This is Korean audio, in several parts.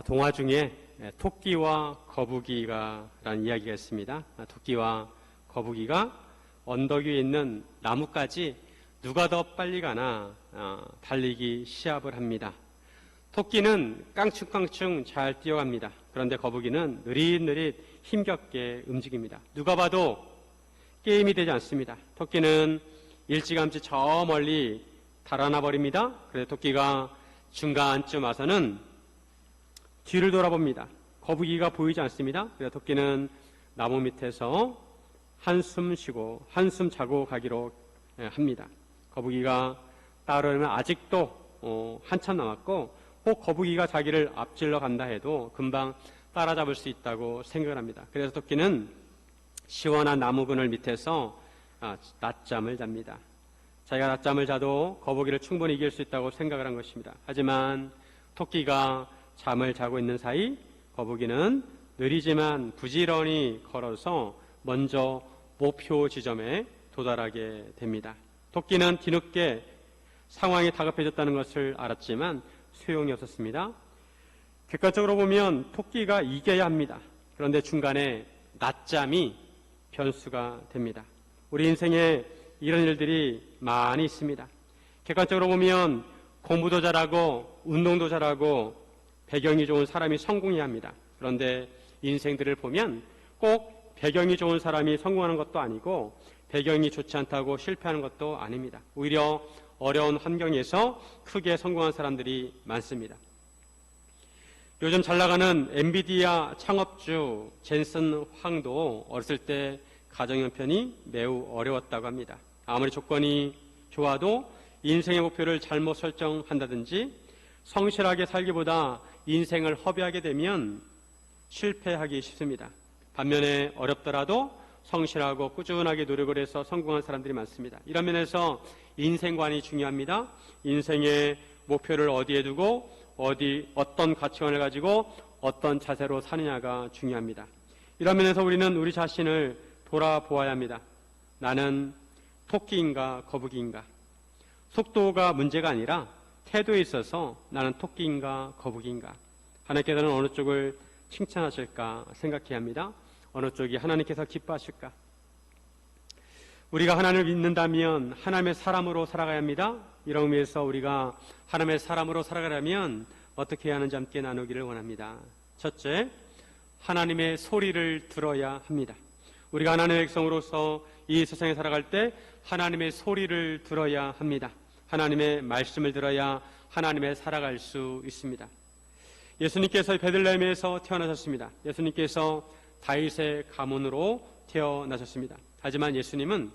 동화 중에 토끼와 거북이가라는 이야기가 있습니다. 토끼와 거북이가 언덕 위에 있는 나무까지 누가 더 빨리 가나 달리기 시합을 합니다. 토끼는 깡충깡충 잘 뛰어갑니다. 그런데 거북이는 느릿느릿 힘겹게 움직입니다. 누가 봐도 게임이 되지 않습니다. 토끼는 일찌감치 저 멀리 달아나 버립니다. 그래서 토끼가 중간쯤 와서는 뒤를 돌아봅니다. 거북이가 보이지 않습니다. 그래서 토끼는 나무 밑에서 한숨 쉬고 한숨 자고 가기로 합니다. 거북이가 따르면 아직도 한참 남았고 혹 거북이가 자기를 앞질러 간다 해도 금방 따라잡을 수 있다고 생각을 합니다. 그래서 토끼는 시원한 나무 그늘 밑에서 낮잠을 잡니다. 자기가 낮잠을 자도 거북이를 충분히 이길 수 있다고 생각을 한 것입니다. 하지만 토끼가 잠을 자고 있는 사이 거북이는 느리지만 부지런히 걸어서 먼저 목표 지점에 도달하게 됩니다. 토끼는 뒤늦게 상황이 다급해졌다는 것을 알았지만 소용이 없었습니다. 객관적으로 보면 토끼가 이겨야 합니다. 그런데 중간에 낮잠이 변수가 됩니다. 우리 인생에 이런 일들이 많이 있습니다. 객관적으로 보면 공부도 잘하고 운동도 잘하고 배경이 좋은 사람이 성공해야 합니다. 그런데 인생들을 보면 꼭 배경이 좋은 사람이 성공하는 것도 아니고 배경이 좋지 않다고 실패하는 것도 아닙니다. 오히려 어려운 환경에서 크게 성공한 사람들이 많습니다. 요즘 잘 나가는 엔비디아 창업주 젠슨 황도 어렸을 때 가정 형편이 매우 어려웠다고 합니다. 아무리 조건이 좋아도 인생의 목표를 잘못 설정한다든지 성실하게 살기보다 인생을 허비하게 되면 실패하기 쉽습니다. 반면에 어렵더라도 성실하고 꾸준하게 노력을 해서 성공한 사람들이 많습니다. 이런 면에서 인생관이 중요합니다. 인생의 목표를 어디에 두고 어떤 가치관을 가지고 어떤 자세로 사느냐가 중요합니다. 이런 면에서 우리는 우리 자신을 돌아보아야 합니다. 나는 토끼인가 거북이인가? 속도가 문제가 아니라 태도에 있어서 나는 토끼인가 거북이인가? 하나님께서는 어느 쪽을 칭찬하실까 생각해야 합니다. 어느 쪽이 하나님께서 기뻐하실까? 우리가 하나님을 믿는다면 하나님의 사람으로 살아가야 합니다. 이런 의미에서 우리가 하나님의 사람으로 살아가려면 어떻게 해야 하는지 함께 나누기를 원합니다. 첫째, 하나님의 소리를 들어야 합니다. 우리가 하나님의 백성으로서 이 세상에 살아갈 때 하나님의 소리를 들어야 합니다. 하나님의 말씀을 들어야 하나님의 살아갈 수 있습니다. 예수님께서 베들레헴에서 태어나셨습니다. 예수님께서 다윗의 가문으로 태어나셨습니다. 하지만 예수님은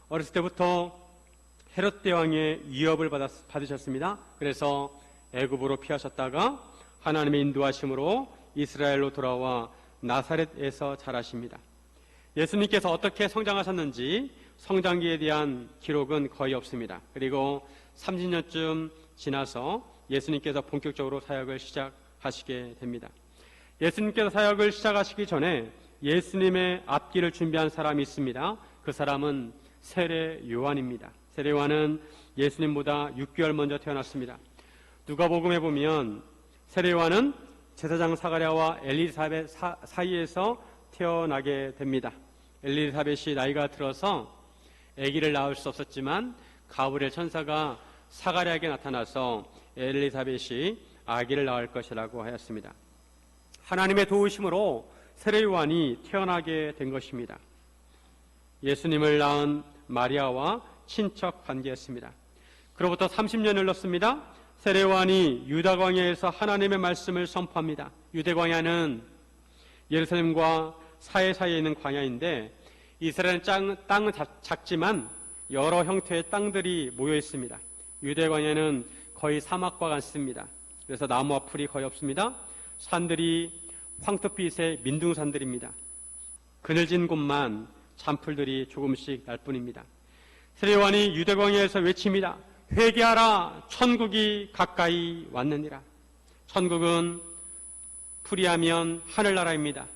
어렸을 때부터 헤롯 대왕의 위협을 받으셨습니다. 그래서 애굽으로 피하셨다가 하나님의 인도하심으로 이스라엘로 돌아와 나사렛에서 자라십니다. 예수님께서 어떻게 성장하셨는지 성장기에 대한 기록은 거의 없습니다. 그리고 30년쯤 지나서 예수님께서 본격적으로 사역을 시작하시게 됩니다. 예수님께서 사역을 시작하시기 전에 예수님의 앞길을 준비한 사람이 있습니다. 그 사람은 세례 요한입니다. 세례 요한은 예수님보다 6개월 먼저 태어났습니다. 누가복음에 보면 세례 요한은 제사장 사가랴와 엘리사벳 사이에서 태어나게 됩니다. 엘리사벳이 나이가 들어서 아기를 낳을 수 없었지만 가브리엘 천사가 사가랴에게 나타나서 엘리사벳이 아기를 낳을 것이라고 하였습니다. 하나님의 도우심으로 세례 요한이 태어나게 된 것입니다. 예수님을 낳은 마리아와 친척 관계였습니다. 그로부터 30년을 흘렀습니다. 세례 요한이 유다 광야에서 하나님의 말씀을 선포합니다. 유대 광야는 예루살렘과 사이에 있는 광야인데 이스라엘은 땅은 작지만 여러 형태의 땅들이 모여 있습니다. 유대 광야는 거의 사막과 같습니다. 그래서 나무와 풀이 거의 없습니다. 산들이 황토빛의 민둥산들입니다. 그늘진 곳만 잔풀들이 조금씩 날 뿐입니다. 세례 요한이 유대 광야에서 외칩니다. 회개하라, 천국이 가까이 왔느니라. 천국은 풀이하면 하늘나라입니다.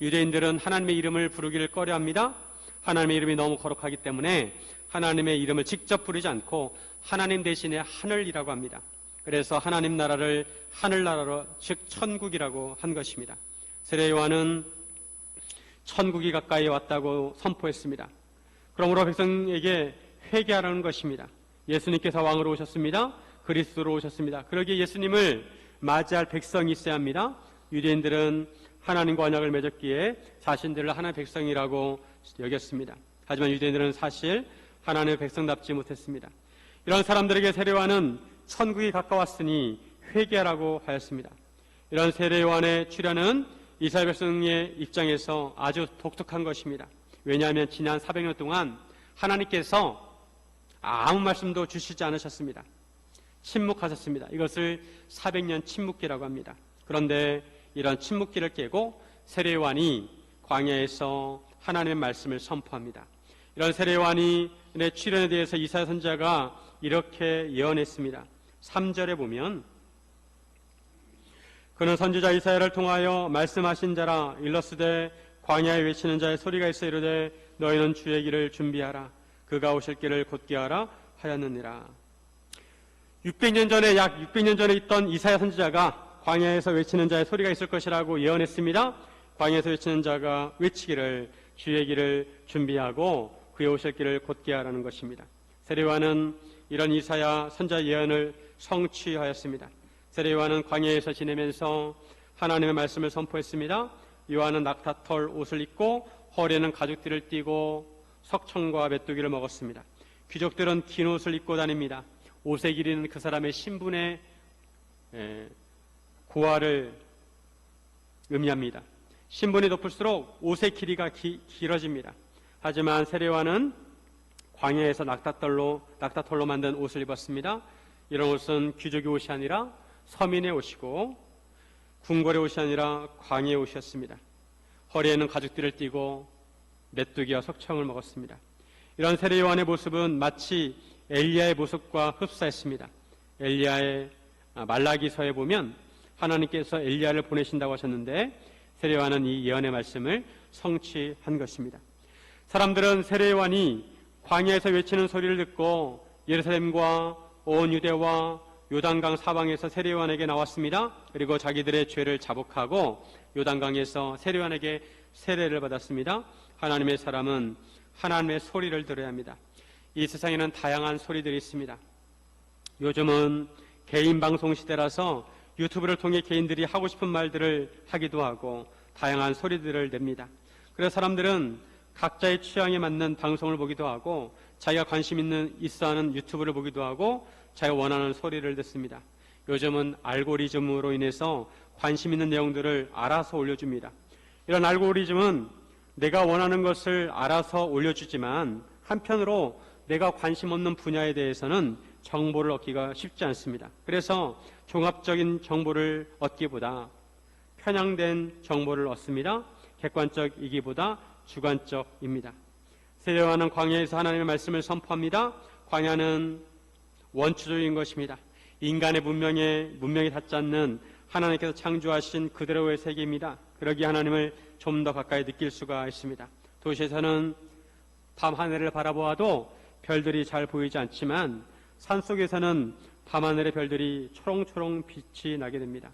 유대인들은 하나님의 이름을 부르기를 꺼려합니다. 하나님의 이름이 너무 거룩하기 때문에 하나님의 이름을 직접 부르지 않고 하나님 대신에 하늘이라고 합니다. 그래서 하나님 나라를 하늘나라로, 즉 천국이라고 한 것입니다. 세례 요한은 천국이 가까이 왔다고 선포했습니다. 그러므로 백성에게 회개하라는 것입니다. 예수님께서 왕으로 오셨습니다. 그리스도로 오셨습니다. 그러기에 예수님을 맞이할 백성이 있어야 합니다. 유대인들은 하나님과 언약을 맺었기에 자신들을 하나님의 백성이라고 여겼습니다. 하지만 유대인들은 사실 하나님의 백성답지 못했습니다. 이런 사람들에게 세례 요한은 천국이 가까웠으니 회개하라고 하였습니다. 이런 세례 요한의 출현은 이스라엘 백성의 입장에서 아주 독특한 것입니다. 왜냐하면 지난 400년 동안 하나님께서 아무 말씀도 주시지 않으셨습니다. 침묵하셨습니다. 이것을 400년 침묵기라고 합니다. 그런데 이런 침묵기를 깨고 세례 요한이 광야에서 하나님의 말씀을 선포합니다. 이런 세례 요한의 출현에 대해서 이사야 선지자가 이렇게 예언했습니다. 3절에 보면 그는 선지자 이사야를 통하여 말씀하신 자라 일러스되 광야에 외치는 자의 소리가 있어 이르되 너희는 주의 길을 준비하라 그가 오실 길을 곧게 하라 하였느니라. 600년 전에 약 600년 전에 있던 이사야 선지자가 광야에서 외치는 자의 소리가 있을 것이라고 예언했습니다. 광야에서 외치는 자가 외치기를 주의 길을 준비하고 그의 오실 길을 곧게 하라는 것입니다. 세례 요한은 이런 이사야 선지자 예언을 성취하였습니다. 세례 요한은 광야에서 지내면서 하나님의 말씀을 선포했습니다. 요한은 낙타털 옷을 입고 허리에는 가죽띠를 띠고 석청과 메뚜기를 먹었습니다. 귀족들은 긴 옷을 입고 다닙니다. 옷의 길이는 그 사람의 신분의 고하를 의미합니다. 신분이 높을수록 옷의 길이가 길어집니다. 하지만 세례 요한은 광야에서 낙타털로 만든 옷을 입었습니다. 이런 옷은 귀족의 옷이 아니라 서민의 옷이고 궁궐의 옷이 아니라 광야의 옷이었습니다. 허리에는 가죽띠를 띠고 메뚜기와 석청을 먹었습니다. 이런 세례 요한의 모습은 마치 엘리야의 모습과 흡사했습니다. 엘리야의 말라기서에 보면 하나님께서 엘리야를 보내신다고 하셨는데 세례 요한은 이 예언의 말씀을 성취한 것입니다. 사람들은 세례 요한이 광야에서 외치는 소리를 듣고 예루살렘과 온 유대와 요단강 사방에서 세례 요한에게 나왔습니다. 그리고 자기들의 죄를 자복하고 요단강에서 세례 요한에게 세례를 받았습니다. 하나님의 사람은 하나님의 소리를 들어야 합니다. 이 세상에는 다양한 소리들이 있습니다. 요즘은 개인 방송 시대라서 유튜브를 통해 개인들이 하고 싶은 말들을 하기도 하고 다양한 소리들을 냅니다. 그래서 사람들은 각자의 취향에 맞는 방송을 보기도 하고 자기가 관심 있어 하는 유튜브를 보기도 하고 자기가 원하는 소리를 듣습니다. 요즘은 알고리즘으로 인해서 관심 있는 내용들을 알아서 올려줍니다. 이런 알고리즘은 내가 원하는 것을 알아서 올려주지만 한편으로 내가 관심 없는 분야에 대해서는 정보를 얻기가 쉽지 않습니다. 그래서 종합적인 정보를 얻기보다 편향된 정보를 얻습니다. 객관적이기보다 주관적입니다. 세례 요한은 광야에서 하나님의 말씀을 선포합니다. 광야는 원초적인 것입니다. 인간의 문명에 닿지 않는 하나님께서 창조하신 그대로의 세계입니다. 그러기에 하나님을 좀 더 가까이 느낄 수가 있습니다. 도시에서는 밤하늘을 바라보아도 별들이 잘 보이지 않지만 산속에서는 밤하늘의 별들이 초롱초롱 빛이 나게 됩니다.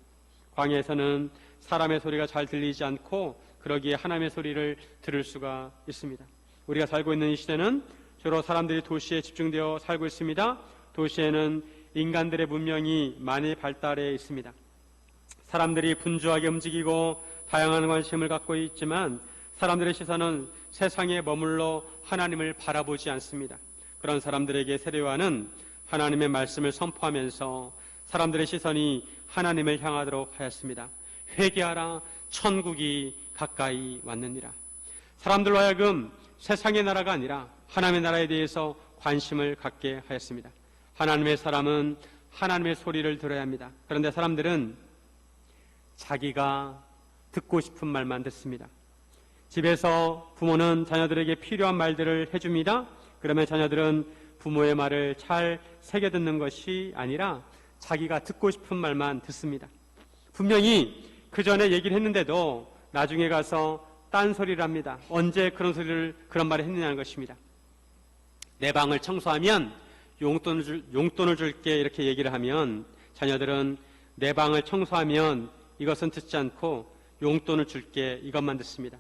광야에서는 사람의 소리가 잘 들리지 않고 그러기에 하나님의 소리를 들을 수가 있습니다. 우리가 살고 있는 이 시대는 주로 사람들이 도시에 집중되어 살고 있습니다. 도시에는 인간들의 문명이 많이 발달해 있습니다. 사람들이 분주하게 움직이고 다양한 관심을 갖고 있지만 사람들의 시선은 세상에 머물러 하나님을 바라보지 않습니다. 그런 사람들에게 세례 요한은 하나님의 말씀을 선포하면서 사람들의 시선이 하나님을 향하도록 하였습니다. 회개하라, 천국이 가까이 왔느니라. 사람들로 하여금 세상의 나라가 아니라 하나님의 나라에 대해서 관심을 갖게 하였습니다. 하나님의 사람은 하나님의 소리를 들어야 합니다. 그런데 사람들은 자기가 듣고 싶은 말만 듣습니다. 집에서 부모는 자녀들에게 필요한 말들을 해줍니다. 그러면 자녀들은 부모의 말을 잘 새겨 듣는 것이 아니라 자기가 듣고 싶은 말만 듣습니다. 분명히 그 전에 얘기를 했는데도 나중에 가서 딴소리를 합니다. 언제 그런 말을 했느냐는 것입니다. 내 방을 청소하면 용돈을 줄게 이렇게 얘기를 하면 자녀들은 내 방을 청소하면 이것은 듣지 않고 용돈을 줄게 이것만 듣습니다.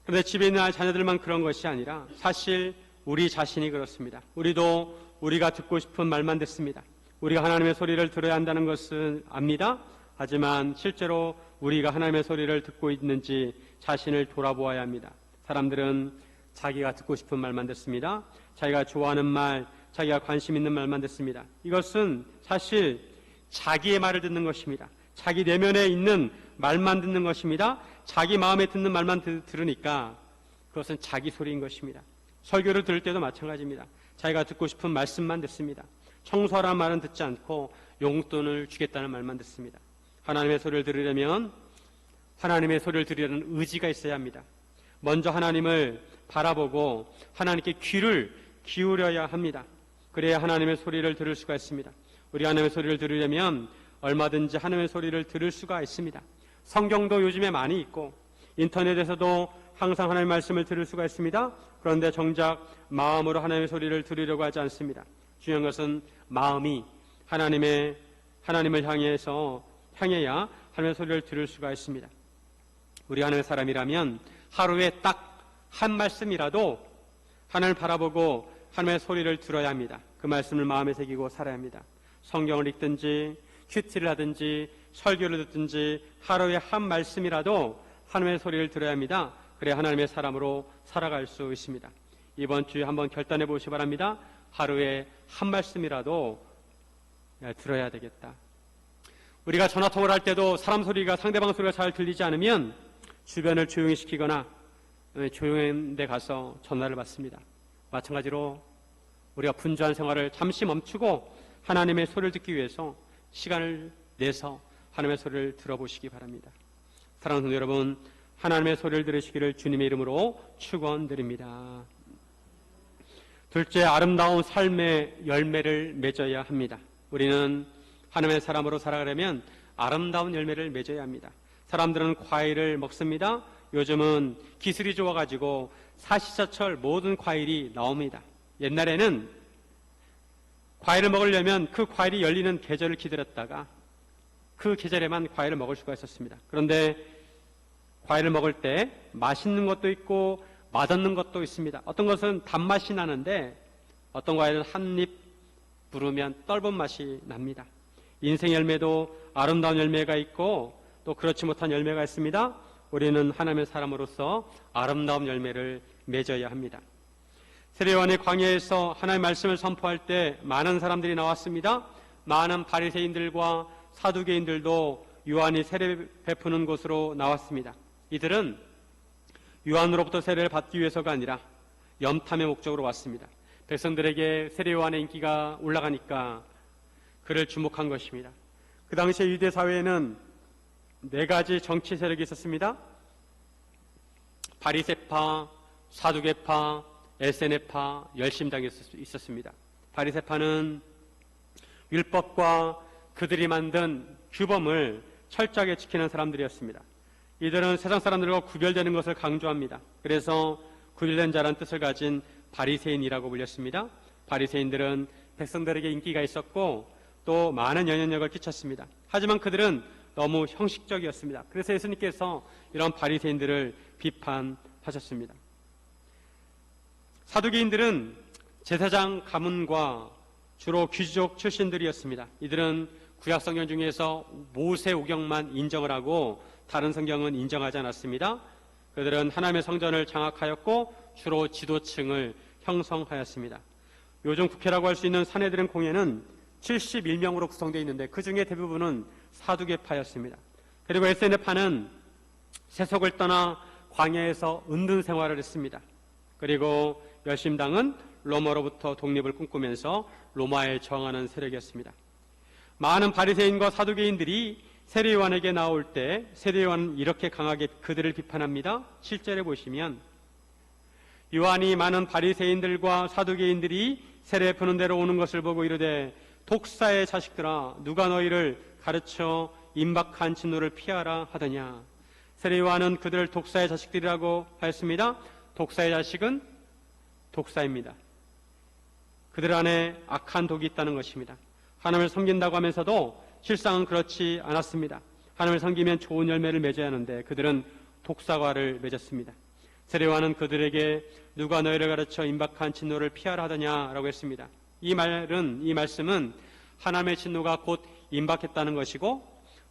그런데 집에 있는 자녀들만 그런 것이 아니라 사실 우리 자신이 그렇습니다. 우리도 우리가 듣고 싶은 말만 듣습니다. 우리가 하나님의 소리를 들어야 한다는 것은 압니다. 하지만 실제로 우리가 하나님의 소리를 듣고 있는지 자신을 돌아보아야 합니다. 사람들은 자기가 듣고 싶은 말만 듣습니다. 자기가 좋아하는 말, 자기가 관심 있는 말만 듣습니다. 이것은 사실 자기의 말을 듣는 것입니다. 자기 내면에 있는 말만 듣는 것입니다. 자기 마음에 듣는 말만 들으니까 그것은 자기 소리인 것입니다. 설교를 들을 때도 마찬가지입니다. 자기가 듣고 싶은 말씀만 듣습니다. 청소하라는 말은 듣지 않고 용돈을 주겠다는 말만 듣습니다. 하나님의 소리를 들으려면 하나님의 소리를 들으려는 의지가 있어야 합니다. 먼저 하나님을 바라보고 하나님께 귀를 기울여야 합니다. 그래야 하나님의 소리를 들을 수가 있습니다. 우리 하나님의 소리를 들으려면 얼마든지 하나님의 소리를 들을 수가 있습니다. 성경도 요즘에 많이 있고 인터넷에서도 항상 하나님의 말씀을 들을 수가 있습니다. 그런데 정작 마음으로 하나님의 소리를 들으려고 하지 않습니다. 중요한 것은 마음이 하나님을 향해야 하나님의 소리를 들을 수가 있습니다. 우리 하나님의 사람이라면 하루에 딱 한 말씀이라도 하나님을 바라보고 하나님의 소리를 들어야 합니다. 그 말씀을 마음에 새기고 살아야 합니다. 성경을 읽든지 큐티를 하든지 설교를 듣든지 하루에 한 말씀이라도 하나님의 소리를 들어야 합니다. 그래야 하나님의 사람으로 살아갈 수 있습니다. 이번 주에 한번 결단해 보시기 바랍니다. 하루에 한 말씀이라도 들어야 되겠다. 우리가 전화통화를 할 때도 사람 소리가 상대방 소리가 잘 들리지 않으면 주변을 조용히 시키거나 조용한 데 가서 전화를 받습니다. 마찬가지로 우리가 분주한 생활을 잠시 멈추고 하나님의 소리를 듣기 위해서 시간을 내서 하나님의 소리를 들어보시기 바랍니다. 사랑하는 성도 여러분, 하나님의 소리를 들으시기를 주님의 이름으로 축원드립니다. 둘째, 아름다운 삶의 열매를 맺어야 합니다. 우리는 하나님의 사람으로 살아가려면 아름다운 열매를 맺어야 합니다. 사람들은 과일을 먹습니다. 요즘은 기술이 좋아가지고 사시사철 모든 과일이 나옵니다. 옛날에는 과일을 먹으려면 그 과일이 열리는 계절을 기다렸다가 그 계절에만 과일을 먹을 수가 있었습니다. 그런데 과일을 먹을 때 맛있는 것도 있고 맛없는 것도 있습니다. 어떤 것은 단맛이 나는데 어떤 과일은 한 입 부르면 떫은 맛이 납니다. 인생 열매도 아름다운 열매가 있고 또 그렇지 못한 열매가 있습니다. 우리는 하나님의 사람으로서 아름다운 열매를 맺어야 합니다. 세례요한의 광야에서 하나님의 말씀을 선포할 때 많은 사람들이 나왔습니다. 많은 바리새인들과 사두개인들도 요한이 세례 베푸는 곳으로 나왔습니다. 이들은 요한으로부터 세례를 받기 위해서가 아니라 염탐의 목적으로 왔습니다. 백성들에게 세례 요한의 인기가 올라가니까 그를 주목한 것입니다. 그 당시에 유대 사회에는 네 가지 정치 세력이 있었습니다. 바리새파, 사두개파, 에세네파, 열심당이 있었습니다. 바리새파는 율법과 그들이 만든 규범을 철저하게 지키는 사람들이었습니다. 이들은 세상 사람들과 구별되는 것을 강조합니다. 그래서 구별된 자라는 뜻을 가진 바리새인이라고 불렸습니다. 바리새인들은 백성들에게 인기가 있었고 또 많은 영향력을 끼쳤습니다. 하지만 그들은 너무 형식적이었습니다. 그래서 예수님께서 이런 바리새인들을 비판하셨습니다. 사두개인들은 제사장 가문과 주로 귀족 출신들이었습니다. 이들은 구약 성경 중에서 모세 오경만 인정을 하고 다른 성경은 인정하지 않았습니다. 그들은 하나님의 성전을 장악하였고 주로 지도층을 형성하였습니다. 요즘 국회라고 할 수 있는 사내들은 공회는 71명으로 구성되어 있는데 그 중에 대부분은 사두개파였습니다. 그리고 에세네파는 세속을 떠나 광야에서 은둔 생활을 했습니다. 그리고 열심당은 로마로부터 독립을 꿈꾸면서 로마에 저항하는 세력이었습니다. 많은 바리새인과 사두개인들이 세례 요한에게 나올 때 세례 요한은 이렇게 강하게 그들을 비판합니다. 7절에 보시면 요한이 많은 바리새인들과 사두개인들이 세례 푸는 데로 오는 것을 보고 이르되 독사의 자식들아 누가 너희를 가르쳐 임박한 진노를 피하라 하더냐. 세례 요한은 그들을 독사의 자식들이라고 하였습니다. 독사의 자식은 독사입니다. 그들 안에 악한 독이 있다는 것입니다. 하나님을 섬긴다고 하면서도 실상은 그렇지 않았습니다. 하나님을 섬기면 좋은 열매를 맺어야 하는데 그들은 독사과를 맺었습니다. 세례요한은 그들에게 누가 너희를 가르쳐 임박한 진노를 피하라 하더냐라고 했습니다. 이 말씀은 하나님의 진노가 곧 임박했다는 것이고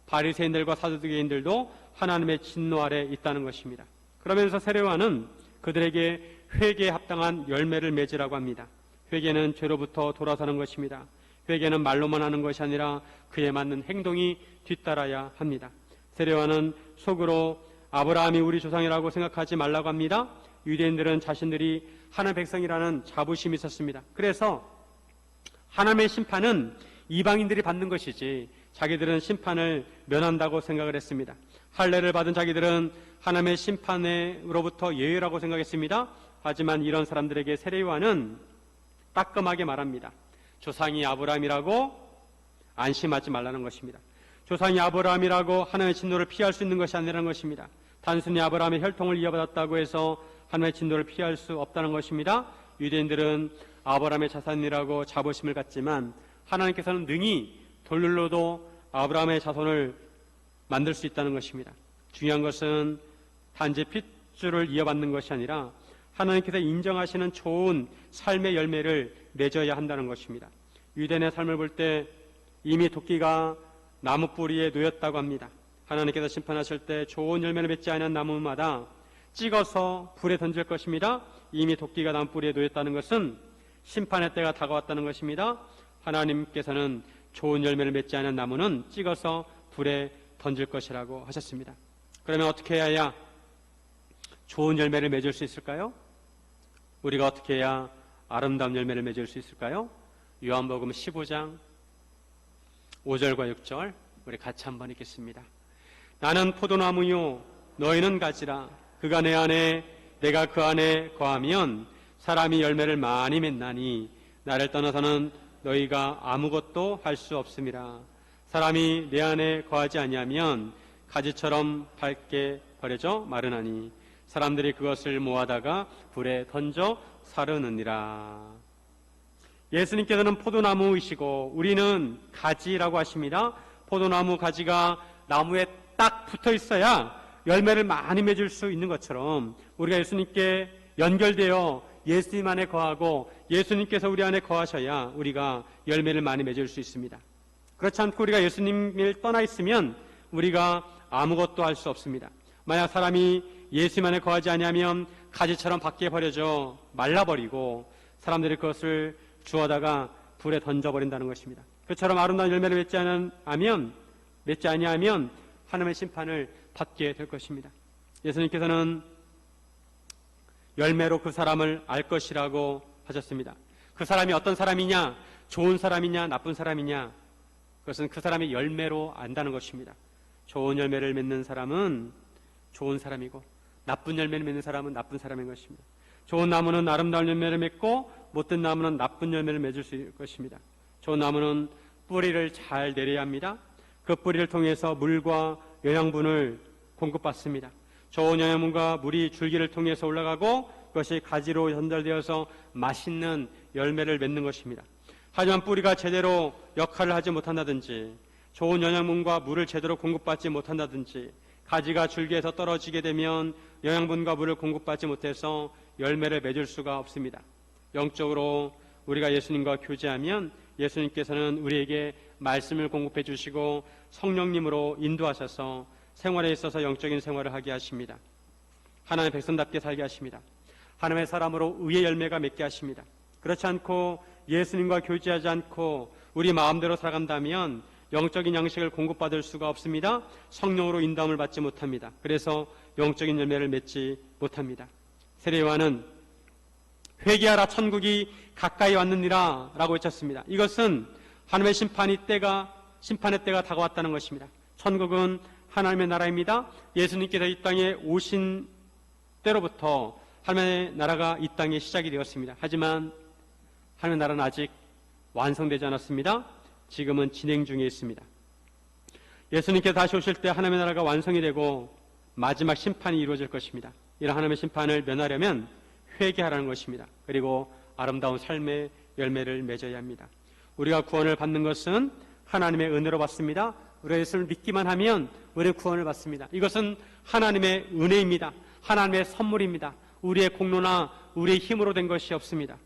바리새인들과 사두개인들도 하나님의 진노 아래 있다는 것입니다. 그러면서 세례요한은 그들에게 회개에 합당한 열매를 맺으라고 합니다. 회개는 죄로부터 돌아서는 것입니다. 회개는 말로만 하는 것이 아니라 그에 맞는 행동이 뒤따라야 합니다. 세례요한은 속으로 아브라함이 우리 조상이라고 생각하지 말라고 합니다. 유대인들은 자신들이 하나님의 백성이라는 자부심이 있었습니다. 그래서 하나님의 심판은 이방인들이 받는 것이지 자기들은 심판을 면한다고 생각을 했습니다. 할례를 받은 자기들은 하나님의 심판으로부터 예외라고 생각했습니다. 하지만 이런 사람들에게 세례요한은 따끔하게 말합니다. 조상이 아브라함이라고 안심하지 말라는 것입니다. 조상이 아브라함이라고 하나님의 진노를 피할 수 있는 것이 아니라는 것입니다. 단순히 아브라함의 혈통을 이어받았다고 해서 하나님의 진노를 피할 수 없다는 것입니다. 유대인들은 아브라함의 자손이라고 자부심을 갖지만 하나님께서는 능히 돌로도 아브라함의 자손을 만들 수 있다는 것입니다. 중요한 것은 단지 핏줄을 이어받는 것이 아니라 하나님께서 인정하시는 좋은 삶의 열매를 맺어야 한다는 것입니다. 유대인의 삶을 볼 때 이미 도끼가 나무 뿌리에 놓였다고 합니다. 하나님께서 심판하실 때 좋은 열매를 맺지 않은 나무마다 찍어서 불에 던질 것입니다. 이미 도끼가 나무 뿌리에 놓였다는 것은 심판의 때가 다가왔다는 것입니다. 하나님께서는 좋은 열매를 맺지 않은 나무는 찍어서 불에 던질 것이라고 하셨습니다. 그러면 어떻게 해야 좋은 열매를 맺을 수 있을까요? 우리가 어떻게 해야 아름다운 열매를 맺을 수 있을까요? 요한복음 15장 5절과 6절 우리 같이 한번 읽겠습니다. 나는 포도나무요 너희는 가지라. 그가 내 안에 내가 그 안에 거하면 사람이 열매를 많이 맺나니 나를 떠나서는 너희가 아무것도 할 수 없음이라. 사람이 내 안에 거하지 아니하면 가지처럼 밝게 버려져 마르나니 사람들이 그것을 모아다가 불에 던져 사르느니라. 예수님께서는 포도나무이시고 우리는 가지라고 하십니다. 포도나무 가지가 나무에 딱 붙어 있어야 열매를 많이 맺을 수 있는 것처럼 우리가 예수님께 연결되어 예수님 안에 거하고 예수님께서 우리 안에 거하셔야 우리가 열매를 많이 맺을 수 있습니다. 그렇지 않고 우리가 예수님을 떠나 있으면 우리가 아무것도 할 수 없습니다. 만약 사람이 예수님 안에 거하지 아니하면 가지처럼 밖에 버려져 말라버리고 사람들이 그것을 주워다가 불에 던져버린다는 것입니다. 그처럼 아름다운 열매를 맺지 아니하면 하나님의 심판을 받게 될 것입니다. 예수님께서는 열매로 그 사람을 알 것이라고 하셨습니다. 그 사람이 어떤 사람이냐, 좋은 사람이냐, 나쁜 사람이냐, 그것은 그 사람의 열매로 안다는 것입니다. 좋은 열매를 맺는 사람은 좋은 사람이고 나쁜 열매를 맺는 사람은 나쁜 사람인 것입니다. 좋은 나무는 아름다운 열매를 맺고 못된 나무는 나쁜 열매를 맺을 수 있을 것입니다. 좋은 나무는 뿌리를 잘 내려야 합니다. 그 뿌리를 통해서 물과 영양분을 공급받습니다. 좋은 영양분과 물이 줄기를 통해서 올라가고 그것이 가지로 전달되어서 맛있는 열매를 맺는 것입니다. 하지만 뿌리가 제대로 역할을 하지 못한다든지 좋은 영양분과 물을 제대로 공급받지 못한다든지 가지가 줄기에서 떨어지게 되면 영양분과 물을 공급받지 못해서 열매를 맺을 수가 없습니다. 영적으로 우리가 예수님과 교제하면 예수님께서는 우리에게 말씀을 공급해 주시고 성령님으로 인도하셔서 생활에 있어서 영적인 생활을 하게 하십니다. 하나님의 백성답게 살게 하십니다. 하나님의 사람으로 의의 열매가 맺게 하십니다. 그렇지 않고 예수님과 교제하지 않고 우리 마음대로 살아간다면 영적인 양식을 공급받을 수가 없습니다. 성령으로 인도함을 받지 못합니다. 그래서 영적인 열매를 맺지 못합니다. 세례요한은 회개하라 천국이 가까이 왔느니라 라고 외쳤습니다. 이것은 하나님의 심판의 때가 다가왔다는 것입니다. 천국은 하나님의 나라입니다. 예수님께서 이 땅에 오신 때로부터 하나님의 나라가 이 땅에 시작이 되었습니다. 하지만 하나님의 나라는 아직 완성되지 않았습니다. 지금은 진행 중에 있습니다. 예수님께서 다시 오실 때 하나님의 나라가 완성이 되고 마지막 심판이 이루어질 것입니다. 이런 하나님의 심판을 면하려면 회개하라는 것입니다. 그리고 아름다운 삶의 열매를 맺어야 합니다. 우리가 구원을 받는 것은 하나님의 은혜로 받습니다. 우리가 예수를 믿기만 하면 우리는 구원을 받습니다. 이것은 하나님의 은혜입니다. 하나님의 선물입니다. 우리의 공로나 우리의 힘으로 된 것이 없습니다.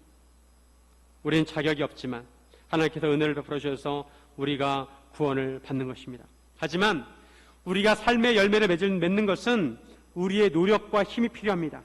우리는 자격이 없지만 하나님께서 은혜를 베풀어 주셔서 우리가 구원을 받는 것입니다. 하지만 우리가 삶의 열매를 맺는 것은 우리의 노력과 힘이 필요합니다.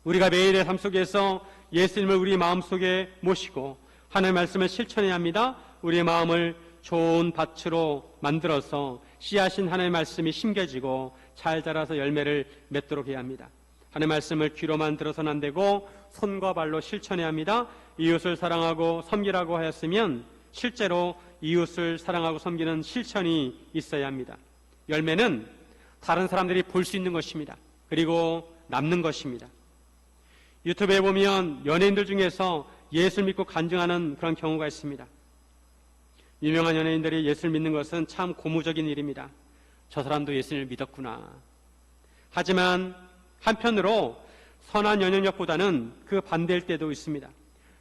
우리가 매일의 삶 속에서 예수님을 우리 마음속에 모시고 하나님의 말씀을 실천해야 합니다. 우리의 마음을 좋은 밭으로 만들어서 씨앗인 하나님의 말씀이 심겨지고 잘 자라서 열매를 맺도록 해야 합니다. 하나님의 말씀을 귀로만 들어서는 안 되고 손과 발로 실천해야 합니다. 이웃을 사랑하고 섬기라고 하였으면 실제로 이웃을 사랑하고 섬기는 실천이 있어야 합니다. 열매는 다른 사람들이 볼 수 있는 것입니다. 그리고 남는 것입니다. 유튜브에 보면 연예인들 중에서 예수를 믿고 간증하는 그런 경우가 있습니다. 유명한 연예인들이 예수를 믿는 것은 참 고무적인 일입니다. 저 사람도 예수를 믿었구나. 하지만 한편으로 선한 영향력보다는 그 반대일 때도 있습니다.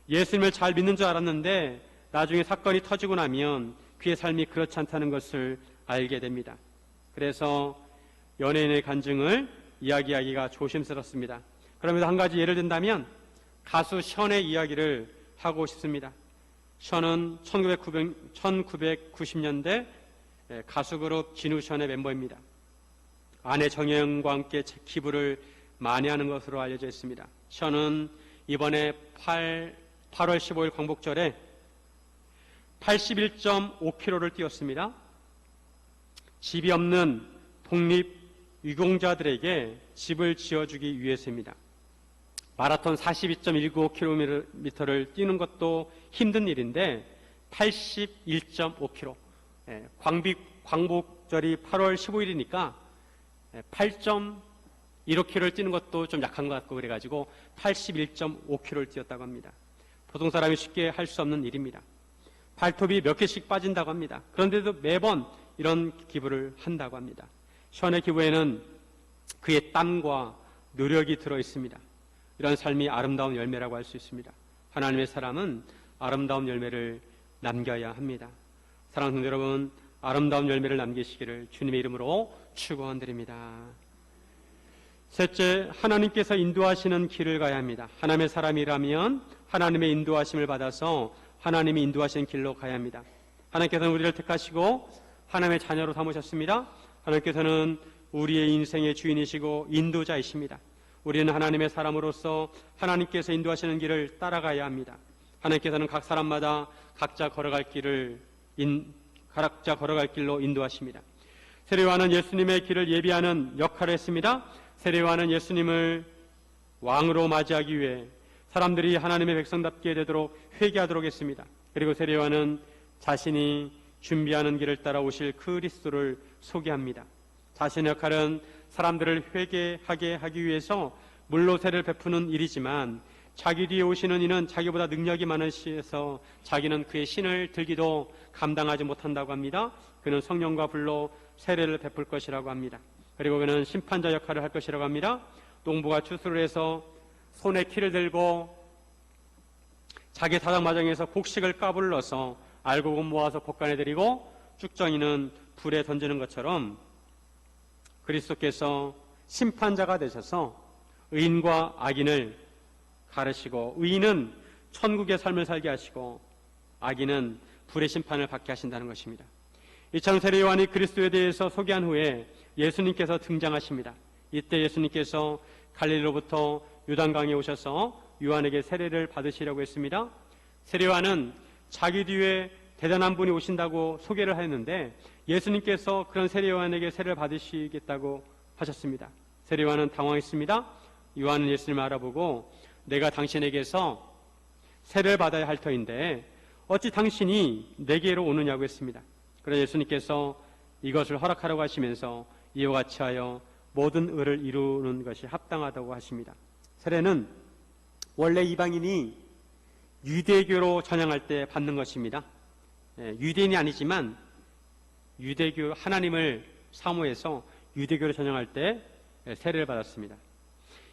예수님을 잘 믿는 줄 알았는데 나중에 사건이 터지고 나면 그의 삶이 그렇지 않다는 것을 알게 됩니다. 그래서 연예인의 간증을 이야기하기가 조심스럽습니다. 그러면서 한 가지 예를 든다면 가수 션의 이야기를 하고 싶습니다. 션은 1990년대 가수 그룹 진우션의 멤버입니다. 아내 정혜영과 함께 기부를 많이 하는 것으로 알려져 있습니다. 션은 이번에 8월 15일 광복절에 81.5km를 뛰었습니다. 집이 없는 독립유공자들에게 집을 지어주기 위해서입니다. 마라톤 42.195km를 뛰는 것도 힘든 일인데 81.5km, 광복절이 8월 15일이니까 8.15km를 뛰는 것도 좀 약한 것 같고 그래가지고 81.5km를 뛰었다고 합니다. 보통 사람이 쉽게 할 수 없는 일입니다. 발톱이 몇 개씩 빠진다고 합니다. 그런데도 매번 이런 기부를 한다고 합니다. 션의 기부에는 그의 땀과 노력이 들어있습니다. 이런 삶이 아름다운 열매라고 할 수 있습니다. 하나님의 사람은 아름다운 열매를 남겨야 합니다. 사랑하는 성도 여러분, 아름다운 열매를 남기시기를 주님의 이름으로 축원드립니다. 셋째, 하나님께서 인도하시는 길을 가야 합니다. 하나님의 사람이라면 하나님의 인도하심을 받아서 하나님이 인도하시는 길로 가야 합니다. 하나님께서는 우리를 택하시고 하나님의 자녀로 삼으셨습니다. 하나님께서는 우리의 인생의 주인이시고 인도자이십니다. 우리는 하나님의 사람으로서 하나님께서 인도하시는 길을 따라가야 합니다. 하나님께서는 각 사람마다 각자 걸어갈 길로 인도하십니다. 세례요한은 예수님의 길을 예비하는 역할을 했습니다. 세례요한은 예수님을 왕으로 맞이하기 위해 사람들이 하나님의 백성답게 되도록 회개하도록 했습니다. 그리고 세례요한은 자신이 준비하는 길을 따라 오실 그리스도를 소개합니다. 자신의 역할은 사람들을 회개하게 하기 위해서 물로 세례를 베푸는 일이지만 자기 뒤에 오시는 이는 자기보다 능력이 많으셔서 자기는 그의 신을 들기도 감당하지 못한다고 합니다. 그는 성령과 불로 세례를 베풀 것이라고 합니다. 그리고 그는 심판자 역할을 할 것이라고 합니다. 농부가 추수를 해서 손에 키를 들고 자기 타작 마당에서 곡식을 까불러서 알곡은 모아서 곡간에 들이고 쭉정이는 불에 던지는 것처럼 그리스도께서 심판자가 되셔서 의인과 악인을 가르시고 의인은 천국의 삶을 살게 하시고 악인은 불의 심판을 받게 하신다는 것입니다. 이처럼 세례요한이 그리스도에 대해서 소개한 후에 예수님께서 등장하십니다. 이때 예수님께서 갈릴리로부터 요단강에 오셔서 요한에게 세례를 받으시려고 했습니다. 세례요한은 자기 뒤에 대단한 분이 오신다고 소개를 했는데 예수님께서 그런 세례요한에게 세례를 받으시겠다고 하셨습니다. 세례요한은 당황했습니다. 요한은 예수님을 알아보고 내가 당신에게서 세례를 받아야 할 터인데 어찌 당신이 내게로 오느냐고 했습니다. 그러나 예수님께서 이것을 허락하라고 하시면서 이와 같이 하여 모든 의를 이루는 것이 합당하다고 하십니다. 세례는 원래 이방인이 유대교로 전향할 때 받는 것입니다. 유대인이 아니지만 유대교 하나님을 사모해서 유대교로 전향할 때 세례를 받았습니다.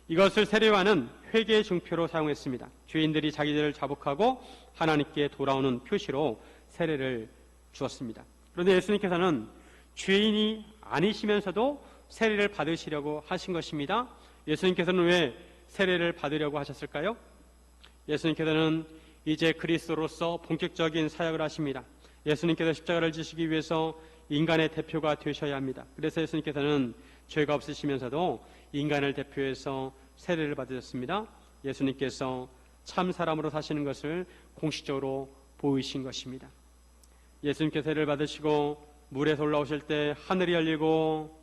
이것을 세례요한은 회개의 증표로 사용했습니다. 죄인들이 자기들을 자복하고 하나님께 돌아오는 표시로 세례를 주었습니다. 그런데 예수님께서는 죄인이 아니시면서도 세례를 받으시려고 하신 것입니다. 예수님께서는 왜 세례를 받으려고 하셨을까요? 예수님께서는 이제 그리스도로서 본격적인 사역을 하십니다. 예수님께서 십자가를 지시기 위해서 인간의 대표가 되셔야 합니다. 그래서 예수님께서는 죄가 없으시면서도 인간을 대표해서 세례를 받으셨습니다. 예수님께서 참 사람으로 사시는 것을 공식적으로 보이신 것입니다. 예수님께서 세례를 받으시고 물에서 올라오실 때 하늘이 열리고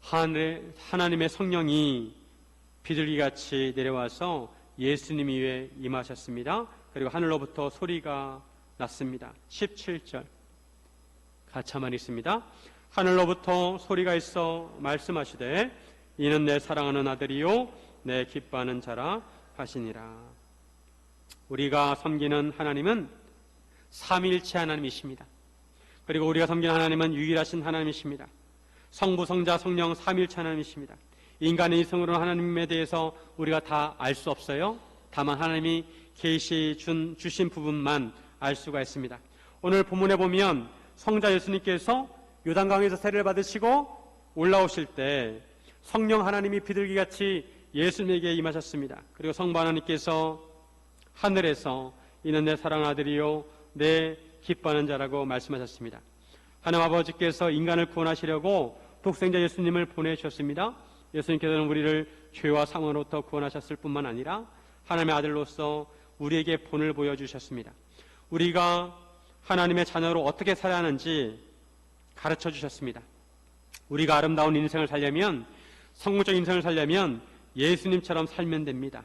하나님의 성령이 비둘기같이 내려와서 예수님 위에 임하셨습니다. 그리고 하늘로부터 소리가 났습니다. 17절 같이 한번 읽습니다. 하늘로부터 소리가 있어 말씀하시되 이는 내 사랑하는 아들이요 내 기뻐하는 자라 하시니라. 우리가 섬기는 하나님은 삼위일체 하나님이십니다. 그리고 우리가 섬기는 하나님은 유일하신 하나님이십니다. 성부, 성자, 성령 삼위일체 하나님이십니다. 인간의 이성으로 하나님에 대해서 우리가 다 알 수 없어요. 다만 하나님이 계시 주신 부분만 알 수가 있습니다. 오늘 본문에 보면 성자 예수님께서 요단강에서 세례를 받으시고 올라오실 때 성령 하나님이 비둘기같이 예수님에게 임하셨습니다. 그리고 성부 하나님께서 하늘에서 이는 내 사랑하는 아들이요 내 기뻐하는 자라고 말씀하셨습니다. 하나님 아버지께서 인간을 구원하시려고 독생자 예수님을 보내주셨습니다. 예수님께서는 우리를 죄와 사망으로부터 구원하셨을 뿐만 아니라 하나님의 아들로서 우리에게 본을 보여주셨습니다. 우리가 하나님의 자녀로 어떻게 살아야 하는지 가르쳐 주셨습니다. 우리가 아름다운 인생을 살려면, 성공적 인생을 살려면 예수님처럼 살면 됩니다.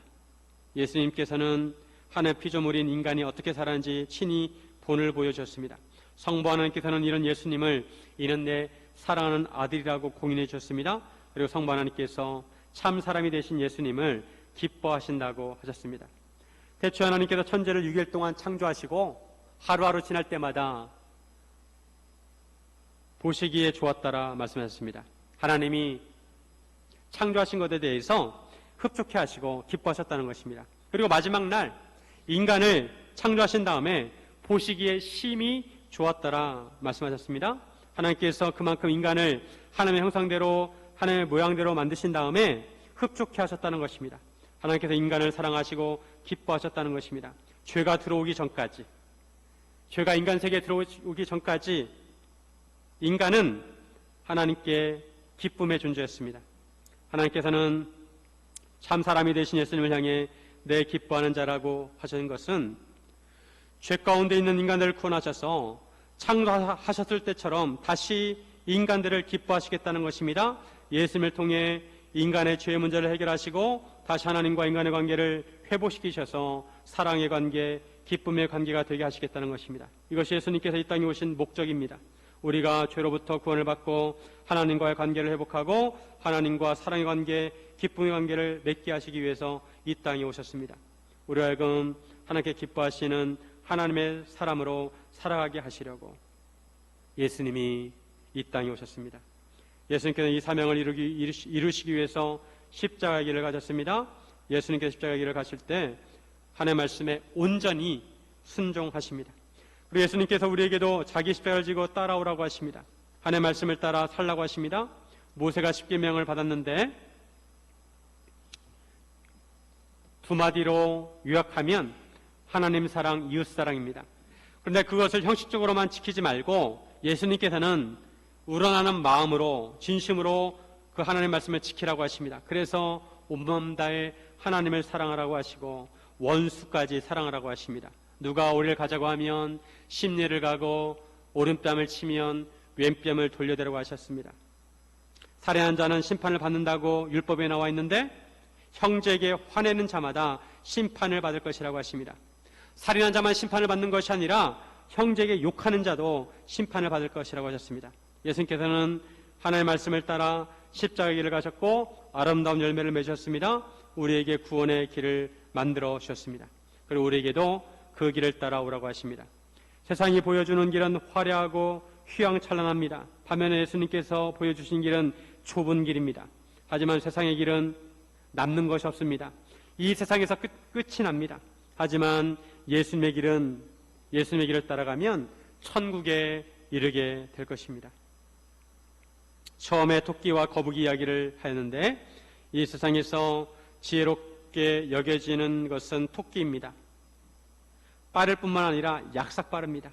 예수님께서는 하나님의 피조물인 인간이 어떻게 살아야하는지 친히 본을 보여주셨습니다. 성부 하나님께서는 이런 예수님을 이는 내 사랑하는 아들이라고 공인해 주셨습니다. 그리고 성부 하나님께서 참 사람이 되신 예수님을 기뻐하신다고 하셨습니다. 태초 하나님께서 천지를 6일 동안 창조하시고 하루하루 지날 때마다 보시기에 좋았다라 말씀하셨습니다. 하나님이 창조하신 것에 대해서 흡족해 하시고 기뻐하셨다는 것입니다. 그리고 마지막 날 인간을 창조하신 다음에 보시기에 심히 좋았다라 말씀하셨습니다. 하나님께서 그만큼 인간을 하나님의 형상대로 하나님의 모양대로 만드신 다음에 흡족해 하셨다는 것입니다. 하나님께서 인간을 사랑하시고 기뻐하셨다는 것입니다. 죄가 들어오기 전까지, 죄가 인간 세계에 들어오기 전까지 인간은 하나님께 기쁨의 존재였습니다. 하나님께서는 참 사람이 되신 예수님을 향해 내 기뻐하는 자라고 하시는 것은 죄 가운데 있는 인간들을 구원하셔서 창조하셨을 때처럼 다시 인간들을 기뻐하시겠다는 것입니다. 예수님을 통해 인간의 죄의 문제를 해결하시고 다시 하나님과 인간의 관계를 회복시키셔서 사랑의 관계, 기쁨의 관계가 되게 하시겠다는 것입니다. 이것이 예수님께서 이 땅에 오신 목적입니다. 우리가 죄로부터 구원을 받고 하나님과의 관계를 회복하고 하나님과 사랑의 관계, 기쁨의 관계를 맺게 하시기 위해서 이 땅에 오셨습니다. 우리와 하여금 하나님께 기뻐하시는 하나님의 사람으로 살아가게 하시려고 예수님이 이 땅에 오셨습니다. 예수님께서 이 사명을 이루시기 위해서 십자가의 길을 가셨습니다. 예수님께서 십자가의 길을 가실 때 하나님의 말씀에 온전히 순종하십니다. 그리고 예수님께서 우리에게도 자기 십자가를 지고 따라오라고 하십니다. 하나님의 말씀을 따라 살라고 하십니다. 모세가 십계명을 받았는데 두 마디로 요약하면 하나님 사랑, 이웃 사랑입니다. 그런데 그것을 형식적으로만 지키지 말고 예수님께서는 우러나는 마음으로 진심으로 그 하나님의 말씀을 지키라고 하십니다. 그래서 온몸 다해 하나님을 사랑하라고 하시고 원수까지 사랑하라고 하십니다. 누가 오리를 가자고 하면 심리를 가고 오른뺨을 치면 왼뺨을 돌려대라고 하셨습니다. 살인한 자는 심판을 받는다고 율법에 나와 있는데 형제에게 화내는 자마다 심판을 받을 것이라고 하십니다. 살인한 자만 심판을 받는 것이 아니라 형제에게 욕하는 자도 심판을 받을 것이라고 하셨습니다. 예수님께서는 하나님의 말씀을 따라 십자가의 길을 가셨고 아름다운 열매를 맺으셨습니다. 우리에게 구원의 길을 만들어 주셨습니다. 그리고 우리에게도 그 길을 따라오라고 하십니다. 세상이 보여주는 길은 화려하고 휘황찬란합니다. 반면에 예수님께서 보여주신 길은 좁은 길입니다. 하지만 세상의 길은 남는 것이 없습니다. 이 세상에서 끝이 납니다. 하지만 예수님의 길을 따라가면 천국에 이르게 될 것입니다. 처음에 토끼와 거북이 이야기를 하였는데 이 세상에서 지혜롭게 여겨지는 것은 토끼입니다. 빠를 뿐만 아니라 약삭 빠릅니다.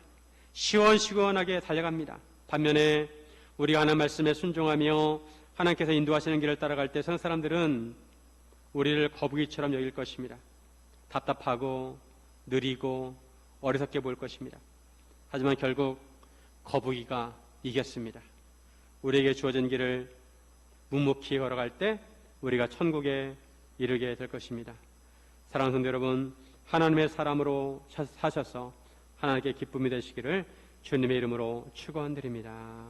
시원시원하게 달려갑니다. 반면에 우리가 하나님 말씀에 순종하며 하나님께서 인도하시는 길을 따라갈 때 세상 사람들은 우리를 거북이처럼 여길 것입니다. 답답하고 느리고 어리석게 보일 것입니다. 하지만 결국 거북이가 이겼습니다. 우리에게 주어진 길을 묵묵히 걸어갈 때 우리가 천국에 이르게 될 것입니다. 사랑하는 성도 여러분, 하나님의 사람으로 사셔서 하나님께 기쁨이 되시기를 주님의 이름으로 축원드립니다.